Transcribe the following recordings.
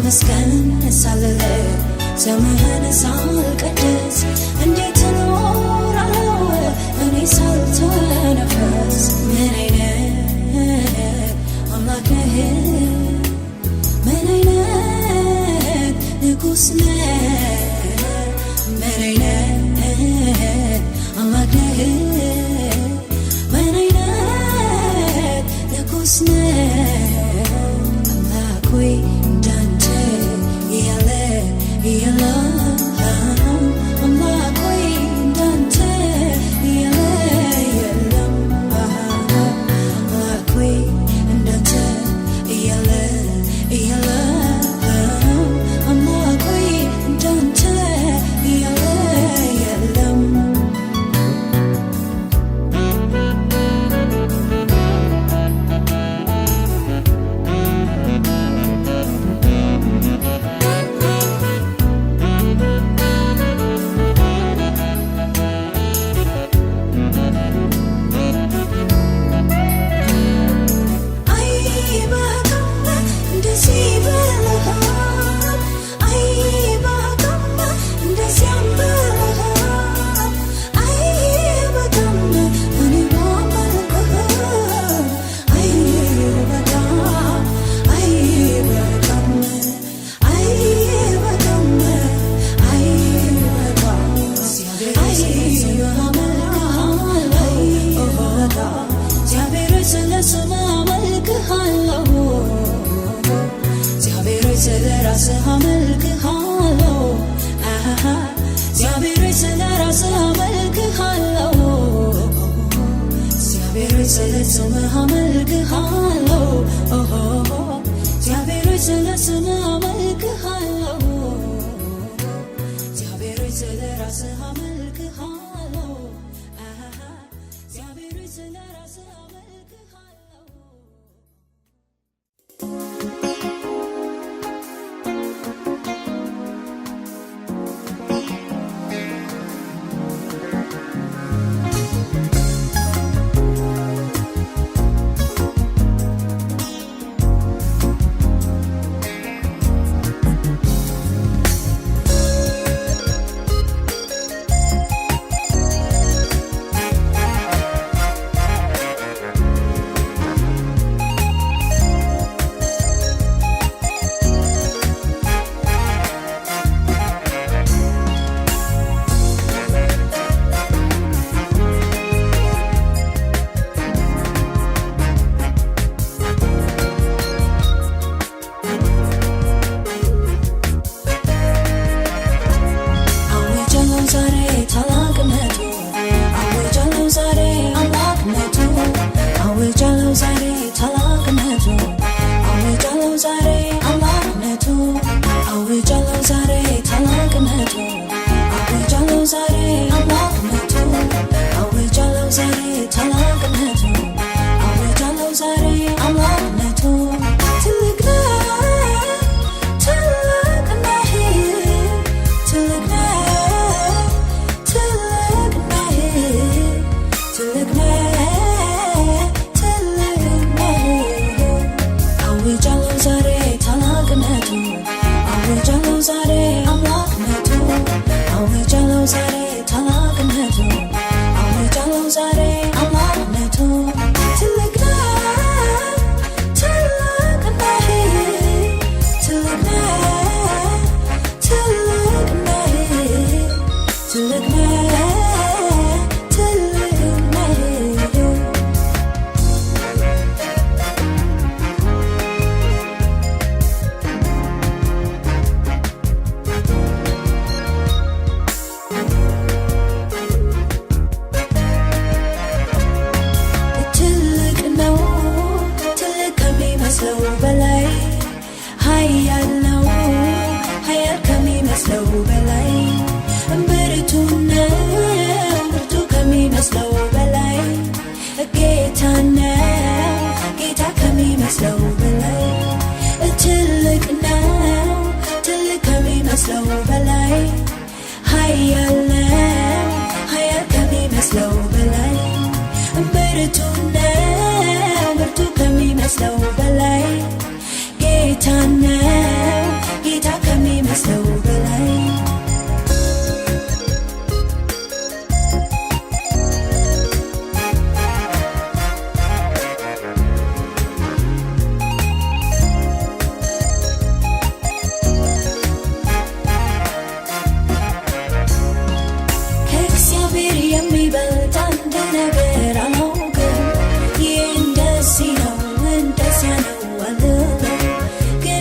ሳመስገን ሳልል ዘመን ሳልቀድስ እንዴት እኖራለሁ እኔ ሳልተነፍስ ምን አይነት አምላክ ነህ ምን አይነት ንጉሥ ነህ ምን አይነት አምላክ ነህ ምን አይነት ንጉሥ ነህ አምላክ ሆይ እንዳንተ ያለ የለም አምላክ ሆይ እንዳንተ ያለ የለም አምላክ ሆይ እንዳንተ ያለ የለም አምላክ ሆይ እንዳንተ ያለ የለም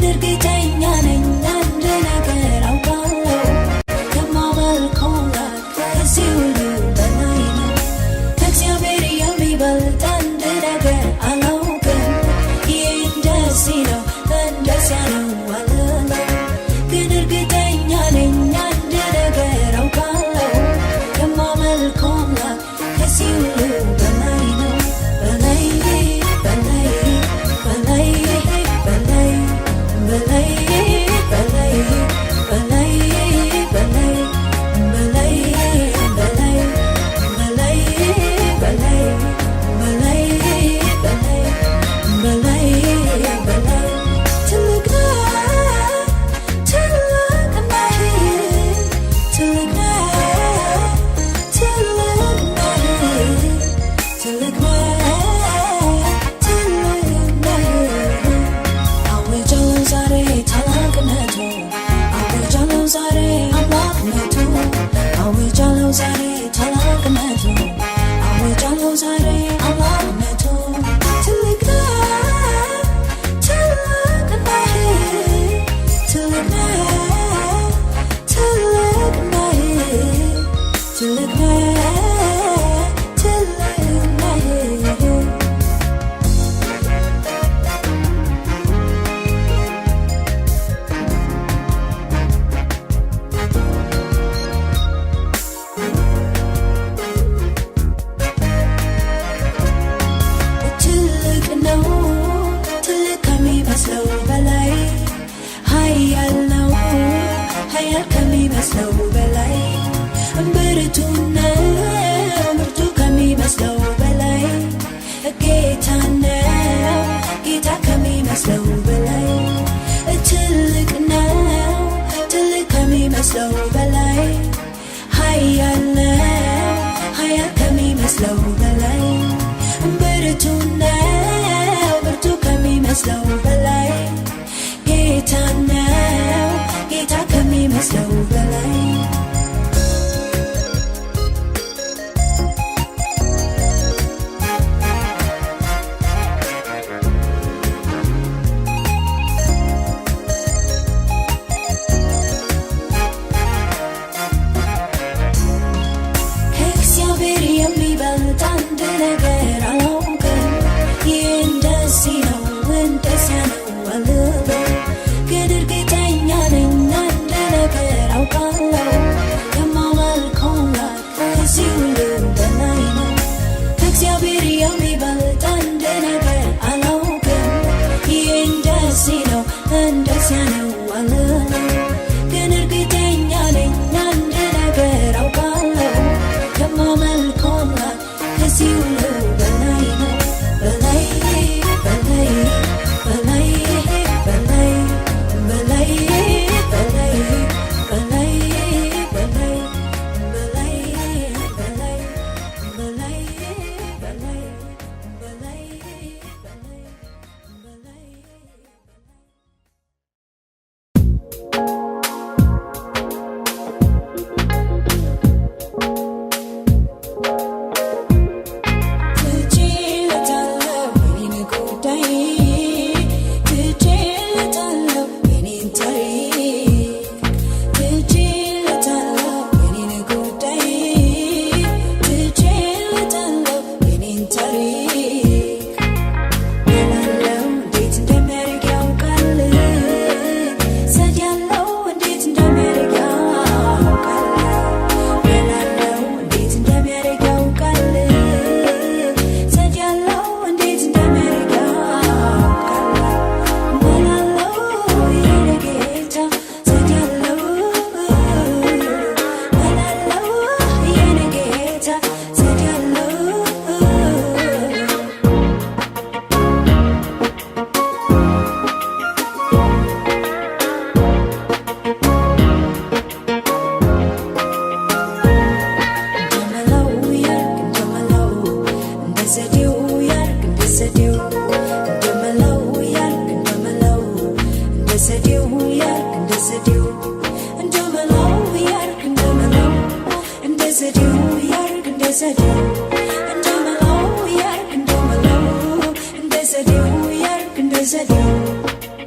ግን እርግጠኛ ነኝ አንድ ነገር አውቃለሁ ከማመልከው ላክ ከዚህ ሁሉ በላይ ነው ከእግዚአብሔር የሚበልጥ አንድ ነገር አላውቅም ይህ እንደዚህ ነው እንደዚያ ነው አልለው ግን እርግጠኛ ነኝ አንድ ነገር አውቃለሁ ከማመልከው ላክ ከዚህ ሁሉ በላይ ነው በላይ በላይ በላይ በላይ በላይ በላይ በላይ በላይ በላይ በላይ በላይ በላይ በላይ በላይ በላይ ትልቅ ዛሬ ታላቅነቱ አወጃለሁ ዛሬ አምላክነቱ ትልቅ ትልቅ ትልቅ ትልቅ ትልቅ ከሚመስለው በላይ ኃያል ነው ኃያል ከሚመስለው በላይ ብርቱ ነው ብርቱ ከሚመስለው በላይ ጌታ ነው ጌታ ከሚመስለው በላይ ትልቅ ነው ትልቅ ከሚመስለው በላይ ኃያል ነው ኃያል ከሚመስለው በላይ ብርቱ ነው ብርቱ ከሚመስለው በላይ ጌታ ነው ጌታ ከሚመስለው በላይ ከእግዚአብሔር የሚበልጥ አንድ ነገር አላውቅም ይህ እንደዚህ ነው እንደዚያ ነው አልለው ግን እርግጠኛ ነኝ አንድ ነገር አውቃለሁ ከማመልከው ላክ ከዚህ ሁሉ በላይ ነው ከእግዚአብሔር የሚበልጥ አንድ ነገር አላውቅም ይህ እንደዚህ ነው እንደዚያ ነው አልለው ግን እርግጠኛ ነኝ አንድ ነገር አውቃለሁ ከማመልከው ላክ ከዚህ ሁሉ በላይ ነው በላይ በላይ በላይ በላይ በላይ በላይ በላይ በላይ በላይ በላይ በላይ በላይ በላይ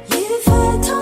You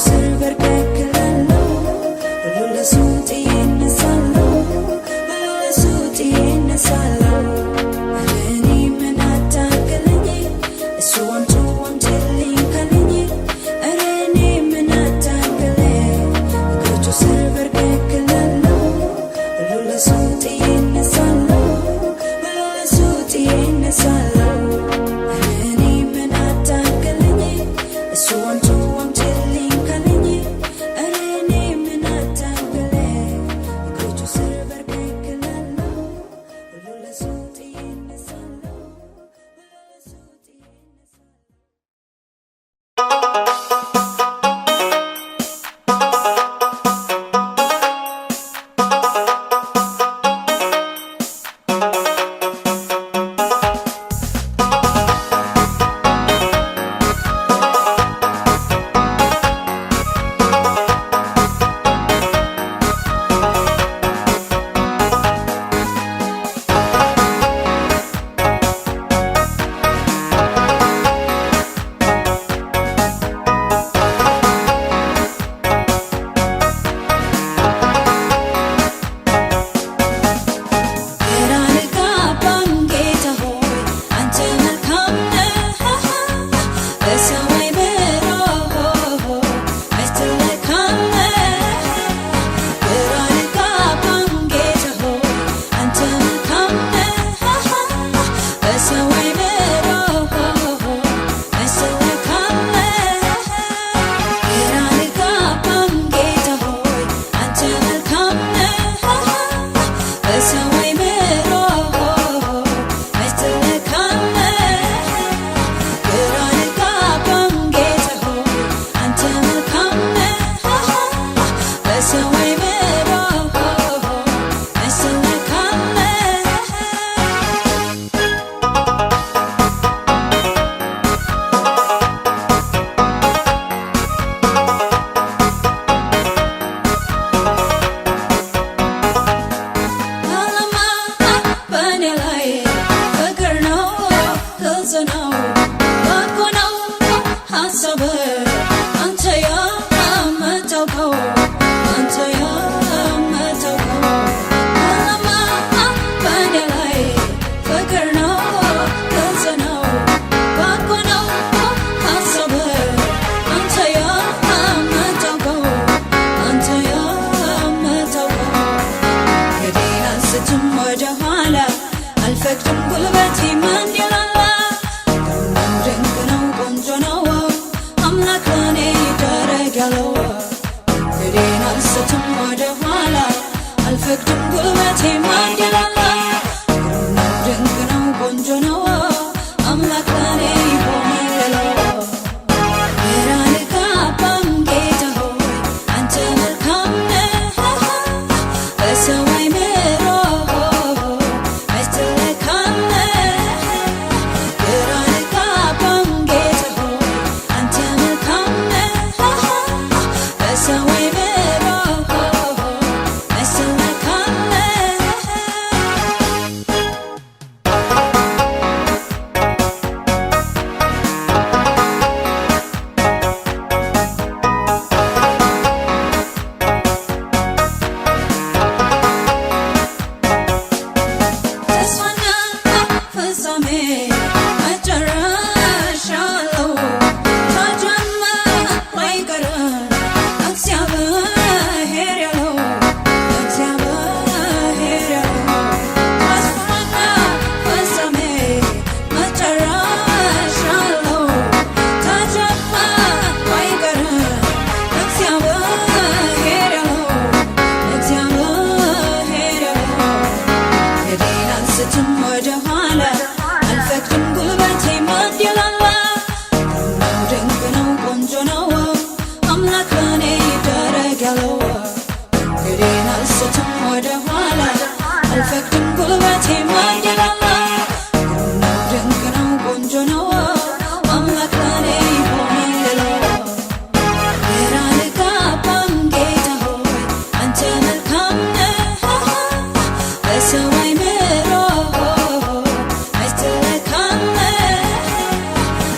Silver back, I know. አልፈቅድም ጉልበቴ ማንደላላ ድንቅ ነው ቆንጆ ነው አምላክ ለኔ ይሆናል ግራ ልጋባም ጌታ ሆይ አንተ መልካም ነህ በሰው አይምሮ መች ትለካለህ ግራ ልጋባም ጌታ ሆይ አንተ መልካም ነህ በሰው አይምሮ መች ትለካለህ ተስፋና ፍጻሜ መጨረሻ አለው ታጅማ አይቀርም እግዚአብሔር ያለው እግዚአብሔር ያለው ተስፋና ፍጻሜ መጨረሻ አለው ታጅማ አይቀርም እግዚአብሔር ያለው እግዚአብሔር ያለው እኔን አንስትም ወደ ኋላ አልፈቅድም ጉልበቴ ማንደላላ ድንቅ ነው ቆንጆ ነው አምላክ ለኔ ይደረግ ያለው እኔን አንስትም ወደ ኋላ አልፈቅድም ጉልበቴ ማንደላላ ድንቅ ነው ቆንጆ ነው አምላክ ለኔ ይሆናል ያለው ግራ ልጋባም ጌታ ሆይ አንተ መልካም ነህ በሰው አይምሮ መች ትለካለህ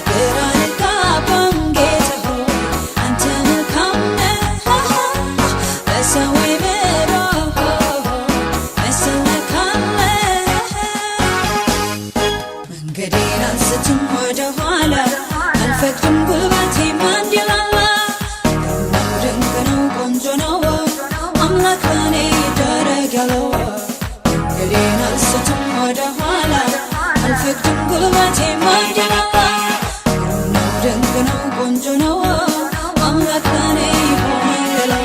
ግራ ልጋባም ጌታ ሆይ አንተ መልካም ነህ በሰው አይምሮ መች ትለካለህ መንገዴን አንስትም ወደ ኋላ አልፈቅድም ጉልበቴ ማንደላላ ድንቅ ነው ቆንጆ ነው አምላክ ለኔ ይደረግ ያለው መንገዴን አንስትም ወደ ኋላ አልፈቅድም ጉልበቴ ማንደላላ ድንቅ ነው ቆንጆ ነው አምላክ ለኔ ይሆናል ያለው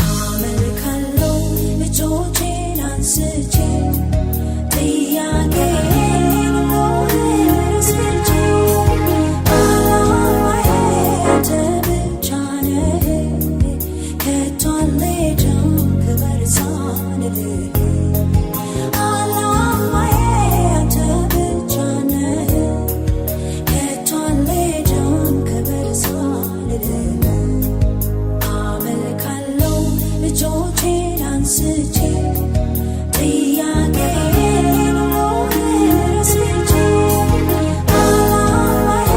አመልካለሁ እጆቼን አንስቼ ጥያቄን ሁሉ ረስቼ ዓላማዬ አንተ ብቻ ነህ ከቶ አልሄድም ክበር ሳልልህ ዓላማዬ አንተ ብቻ ነህ ከቶ አልሄድም ክበር ሳልልህ አመልካለሁ እጆቼን አንስቼ ጥያቄን ሁሉ ረስቼ ዓላማዬ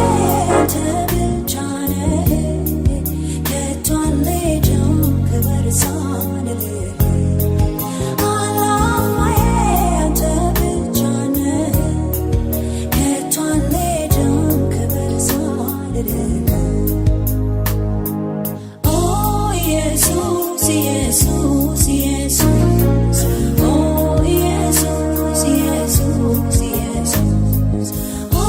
አንተ ብቻ ነህ ከቶ አልሄድም ክበር ሳልልህ ዓላማዬ አንተ ብቻ ነህ ከቶ አልሄድም ክበር ሳልልህ ኦ ኢየሱስ ኢየሱስ ኢየሱስ ኦ ኢየሱስ ኢየሱስ ኢየሱስ ኦ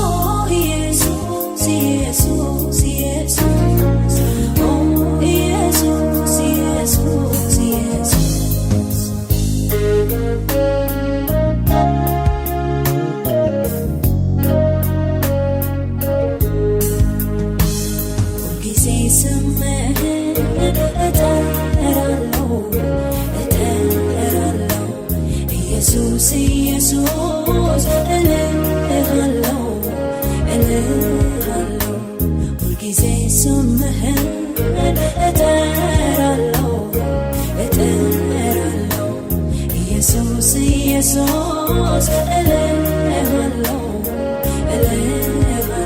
ኢየሱስ ኢየሱስ ኢየሱስ ኦ ኢየሱስ ኢየሱስ ኢየሱስ ሁልጊዜ ስምህን እጠራለሁ እጠራለሁ ኢየሱስ ኢየሱስ እልሃለሁ እልሃለሁ ሁልጊዜ ስምህን እጠራለሁ እጠራለሁ ኢየሱስ ኢየሱስ እልሃለሁ እልሃለሁ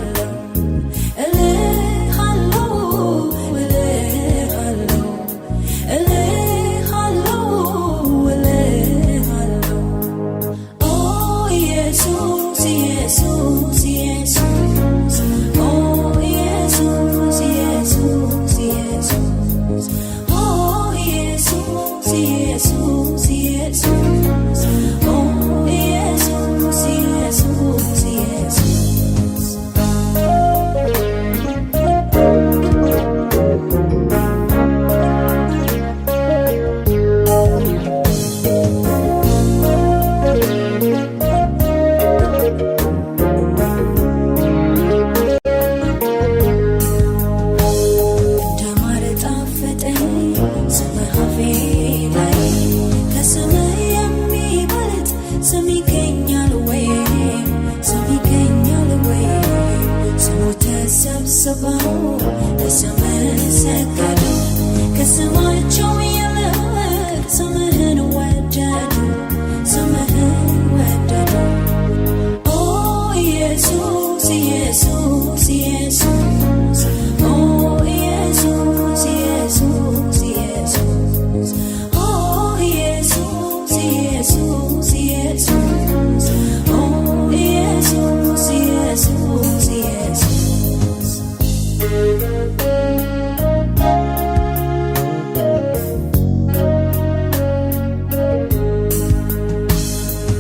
ሰሚገኛል ወይ ሰሚገኛል ወይ ሰዎች ተሰብስበው ለስምህ ሰገዱ ከስማቸው ይልቅ ስምህን ወደዱ ስምህን ወደዱ ኦ ኢየሱስ ኢየሱስ ኢየሱስ ኦ ኢየሱስ ኢየሱስ ኢየሱስ ኦ ኢየሱስ ኢየሱስ ኢየሱስ ኦ ኢየሱስ ኢየሱስ ኢየሱስ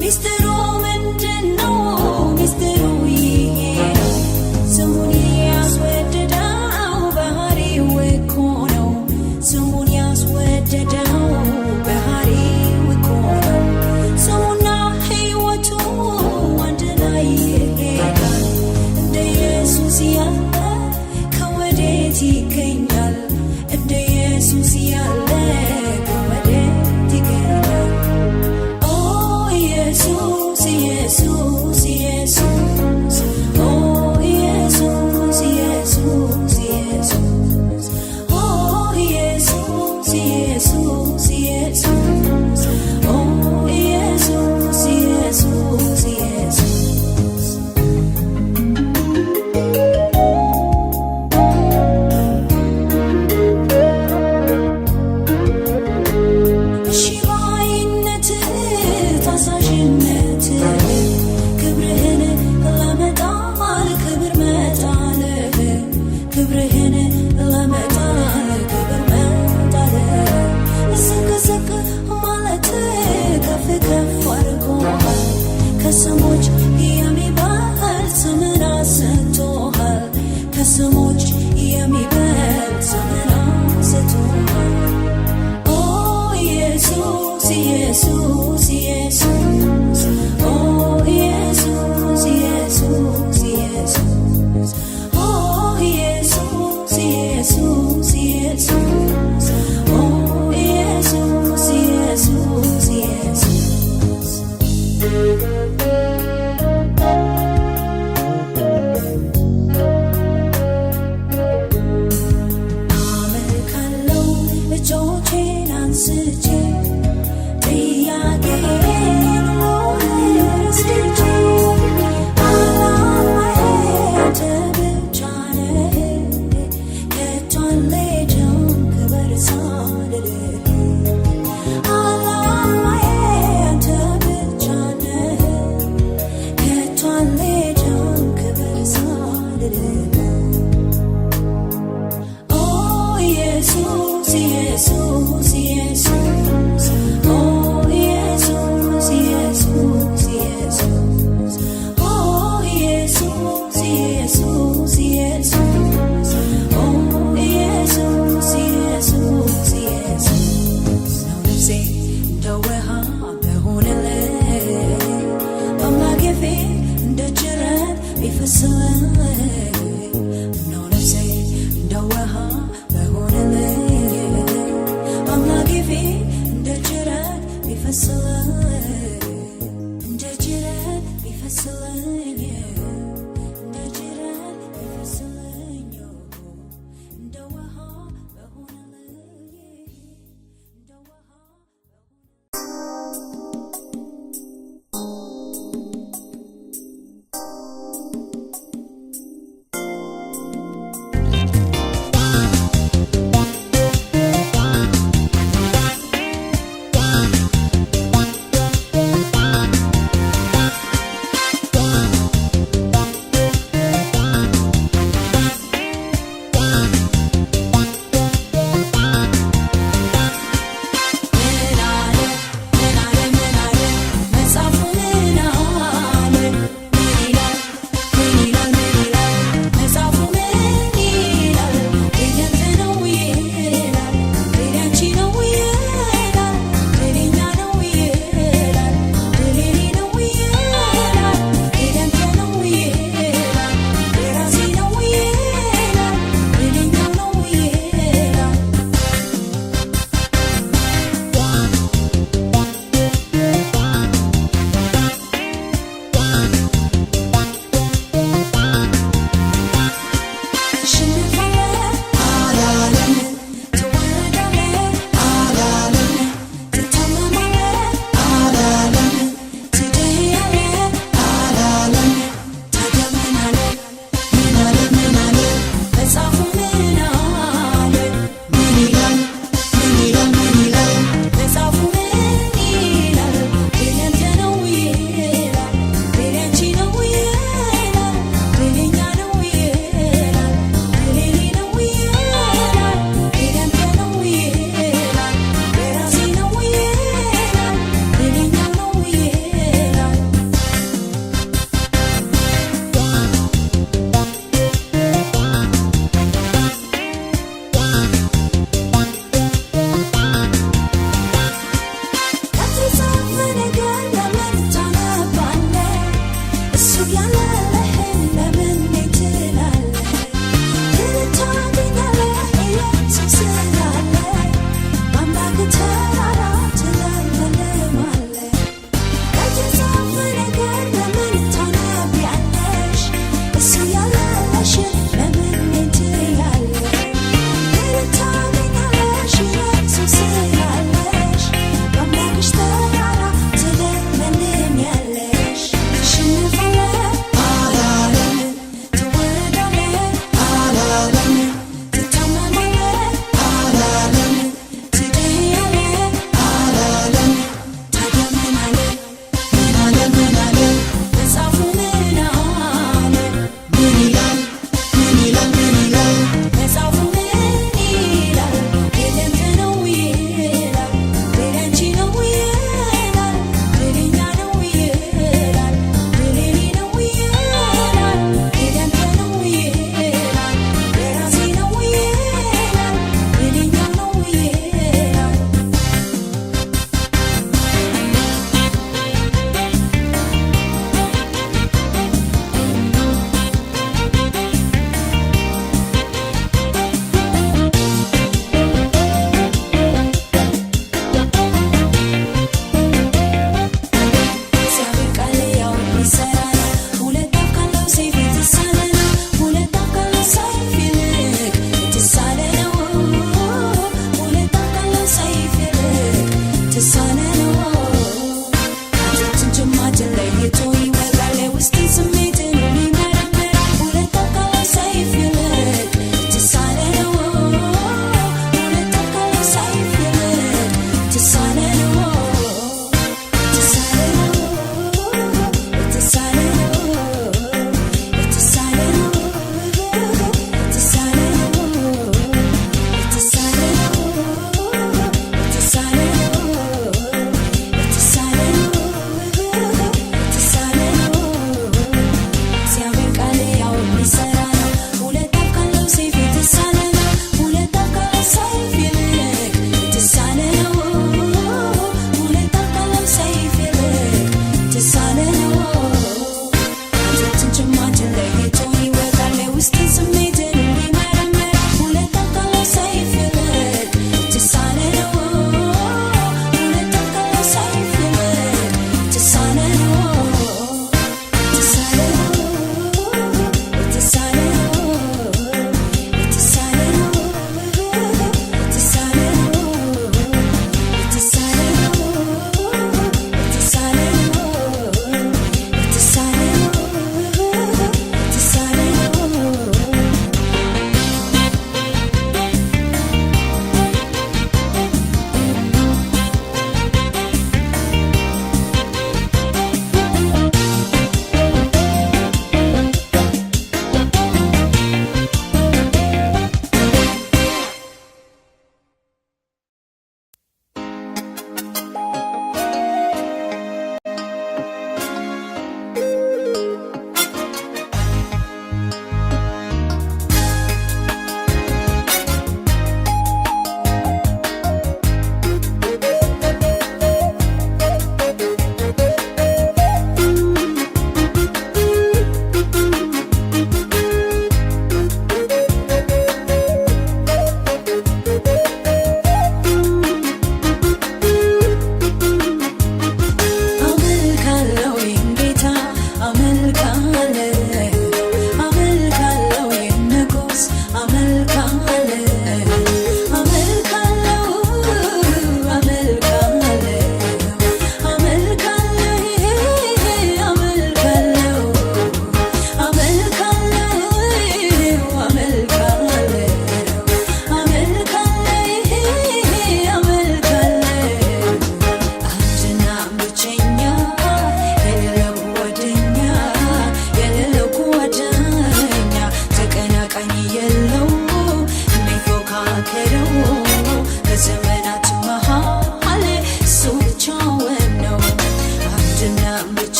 ሚስጥሩ ምንድነው? ሚስጥሩ ይሄ ነው። ስሙን ያስወደደው ባህሪው እኮ ነው። ስሙን ያስወደደው ባህሪው እኮ ነው። ስሙና ሕይወቱ አንድ ላይ ይሄዳል። እንደ ኢየሱስ ያለ ከወዴት ይገኛል? እንደ ኢየሱስ ያለ ከወዴት ይገኛል? ኦ ኢየሱስ ኢየሱስ ኢየሱስ ኦ ኢየሱስ ኢየሱስ ኢየሱስ ኦ ኢየሱስ ኢየሱስ ኢየሱስ ኦ ኢየሱስ ኢየሱስ ኢየሱስ እሺ ባይነትህ ታዛዥነትህ ክብርህን ለመጣል ክብር መጣልህ ክብርህን ለመጣል ክብር መጣልህ ዝቅ ዝቅ ማለትህ ከፍ ከፍ አድርጎሃል ከስሞች የሚበልጥ ስምን አሰጥቶሃል ከስሞች የሚበልጥ ስምን አሰጥቶሃል ኦ ኢየሱስ ኢየሱስ ኢየሱስ ኦ ኢየሱስ ኢየሱስ ኢየሱስ ኦ ኢየሱስ ኢየሱስ ኢየሱስ ኦ ኢየሱስ ኢየሱስ ኢየሱስ አመልካለሁ እጆቼን አንስቼ ጥያቄን ሁሉ ረስቼ ዓላማዬ አንተ ብቻ ነህ ከቶ አልሄድም ክብር ሳልልህ ዓላማዬ አንተ ብቻ ነህ ከቶ አልሄድም ክብር ሳልልህ ኦ ኢየሱስ ኢየሱስ ኢየሱስ ኦ ኢየሱስ ኢየሱስ ኢየሱስ ኦ ኢየሱስ ኢየሱስ ኢየሱስ ኦ ኢየሱስ ኢየሱስ ኢየሱስ ነው ነፍሴ እንደ ውሃ በሆነልህ በአምላኬ ፊት እንደ ጅረት ቢፈስልህ ነው ነፍሴ እንደ ውሃ በሆነልህ በአምላኬ ፊት እንደ ጅረት ቢፈስልህ እንደ ጅረት ቢፈስልህ እንደ ጅረት ቢፈስልህ እንደ ውሃ በሆነልህ እንደ ውሃ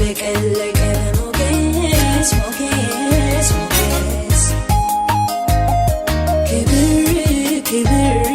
ያብለቀለቀ ሞገስ ሞገስ ሞገስ ክብር ክብር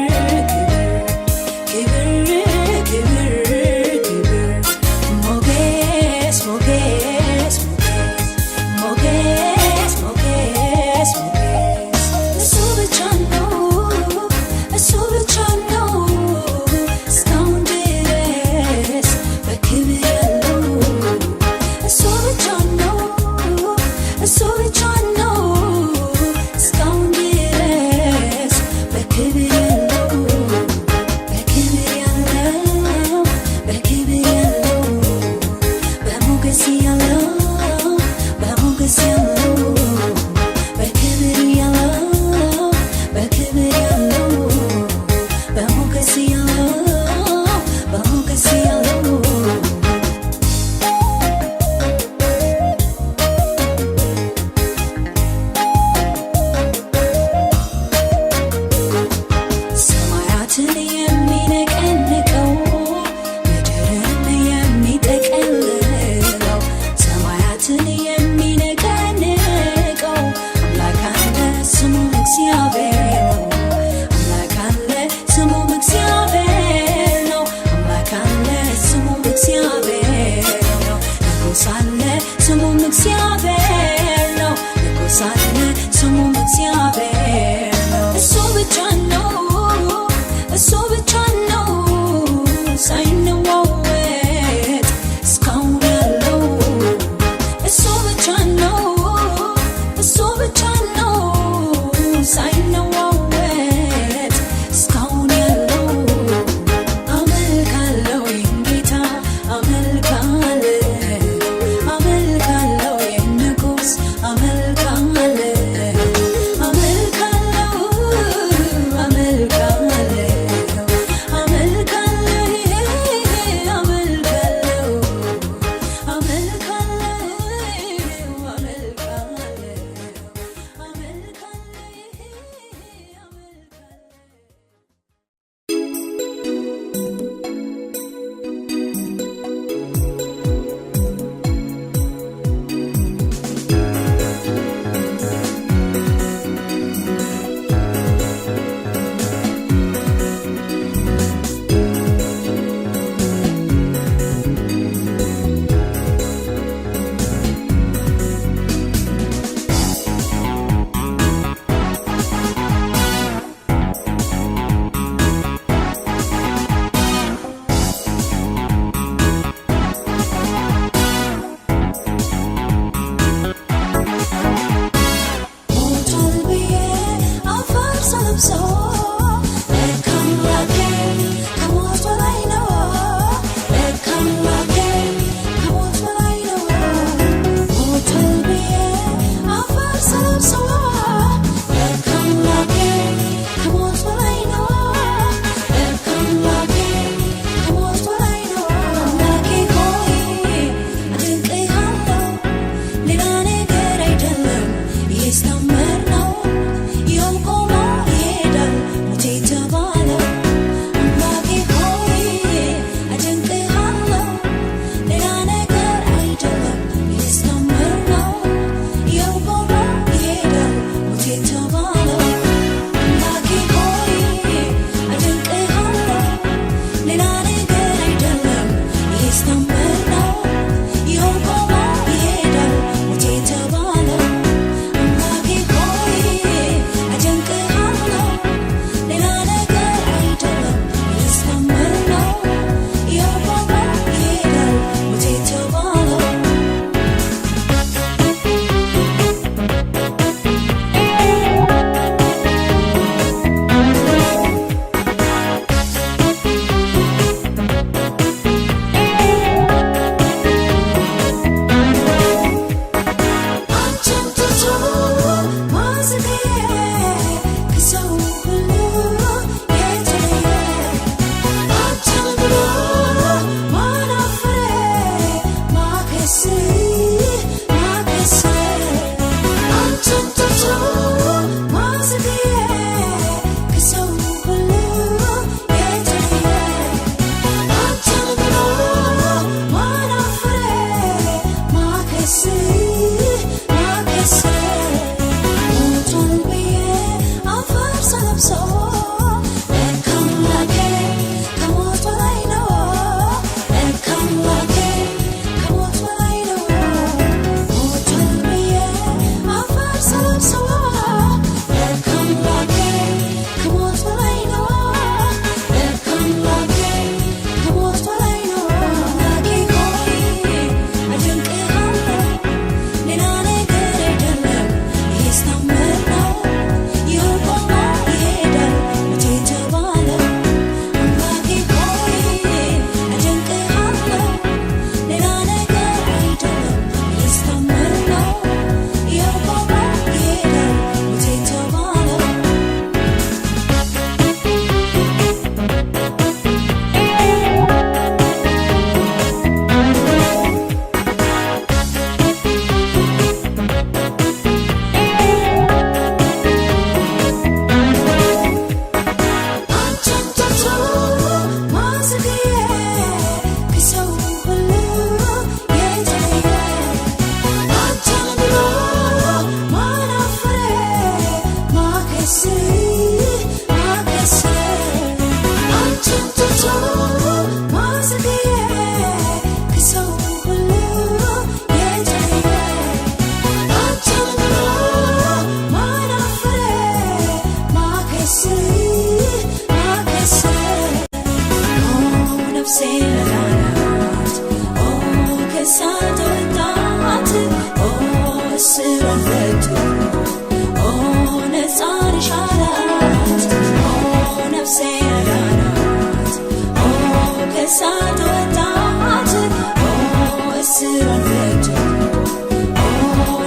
እስሯን ፈቶ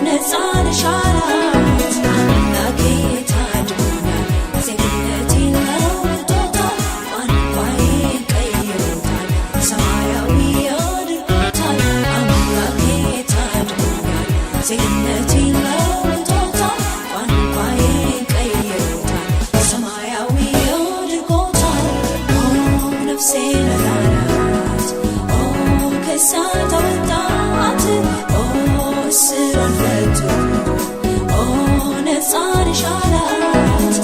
ነፃን ሻላት አምላኬ ታድጎኛል ዜግነቴን ለውጦታል ቋንቋዬን ቀይሮታል ሰማያዊ አድርጎታል አምላኬ ታድጎኛል ዜግነቴን ለውጦታል ቋንቋዬን ቀይሮታል ሰማያዊ አድርጎታል ነፍሴን አዳናት ከእሳት አወጣት እስሯን ፈቶ ነፃን ሻላት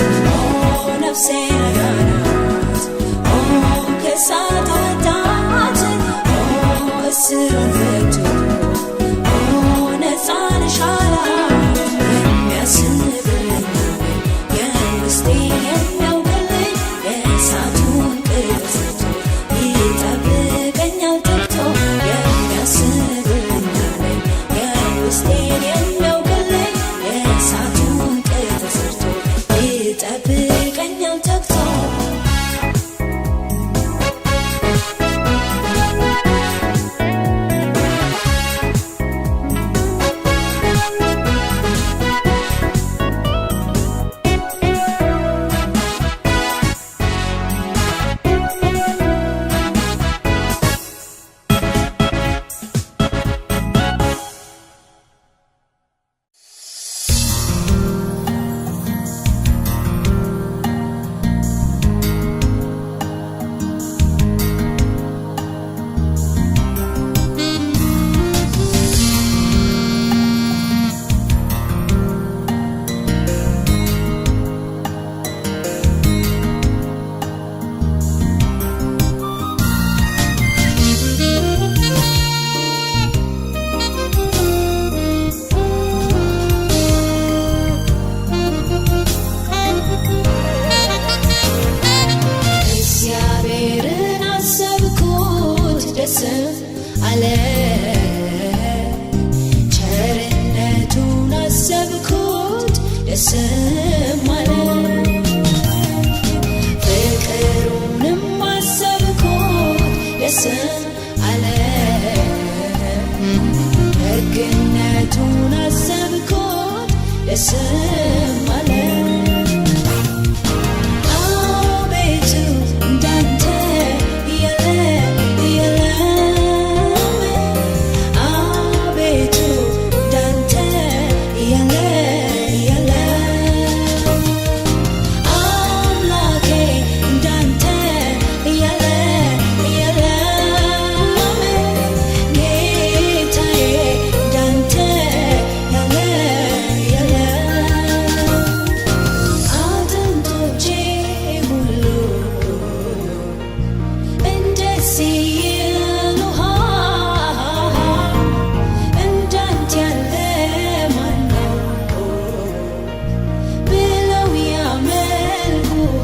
ነፍሴን አዳናት ከእሳት አወጣት እስሯን ፈቶ ነፃን ሻላት የሚያስብልኝ የውስጤን የሚያውቅልኝ የእሳቱን ቅርጽቶ ይጠብቀኛል ተግቶ የሚያስብልኝ የውስጤን የሚያውቅልኝ የእሳቱን ቅርጽቶ ይጠብቀኛል ተግቶ እግዚአብሔርን አሰብኩት ደስ አለ ቸርነቱን አሰብኩት ደስም አለ ፍቅሩንም አሰብኩት ደስ አለ ደግነቱን አሰብኩት ደስም አለ አቤቱ እንዳንተ የለም አቤቱ እንዳንተ የለም አምላኬ እንዳንተ የለም ጌታዬ እንዳንተ የለም አጥንቶቼ ሁሉ እንደዚህ ይሉሃል እንዳንተ ያለ ማን ነው ብለው ያመልኩሃል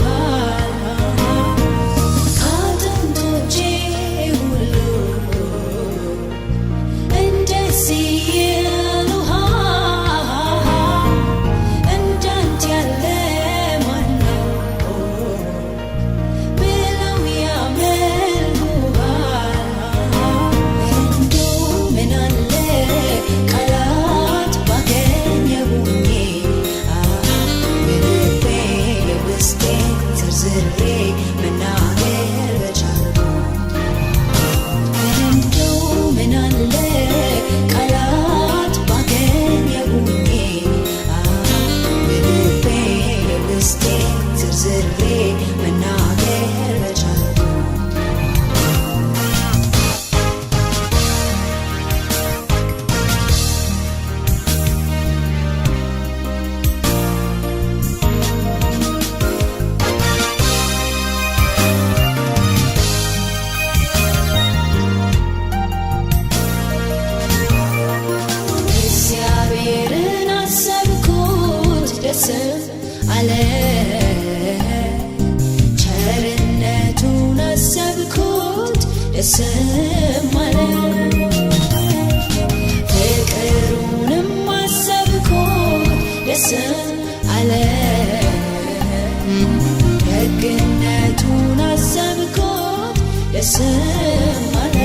አጥንቶቼ ሁሉ እንደዚህ ይሉሃል እንዳንተ ያለ ማን ነው ብለው ያመልኩሃል እንደው ምን አለ ቃላት ባገኘሁኝ በልቤ የውስጤን ዘርዝሬ መናገር በቻልኩ እንደው ምን አለ ቃላት ባገኘሁኝ በልቤ የውስጤን ዘርዝሬ መናገር በቻልኩ እግዚአብሔርን አሰብኩት ደስ አለ ቸርነቱን አሰብኩት ደስም አለ ፍቅሩንም አሰብኩት ደስ አለ ደግነቱን አሰብኩት ደስም አለ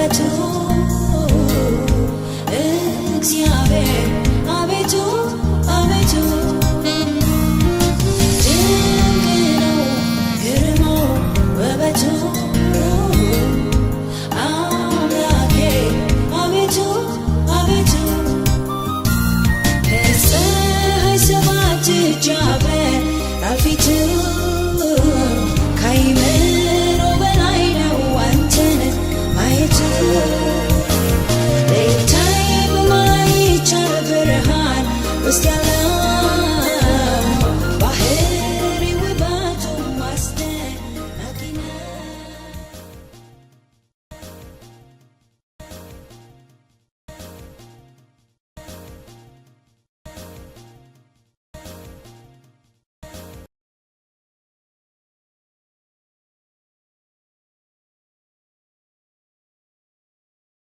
ምሕረቱ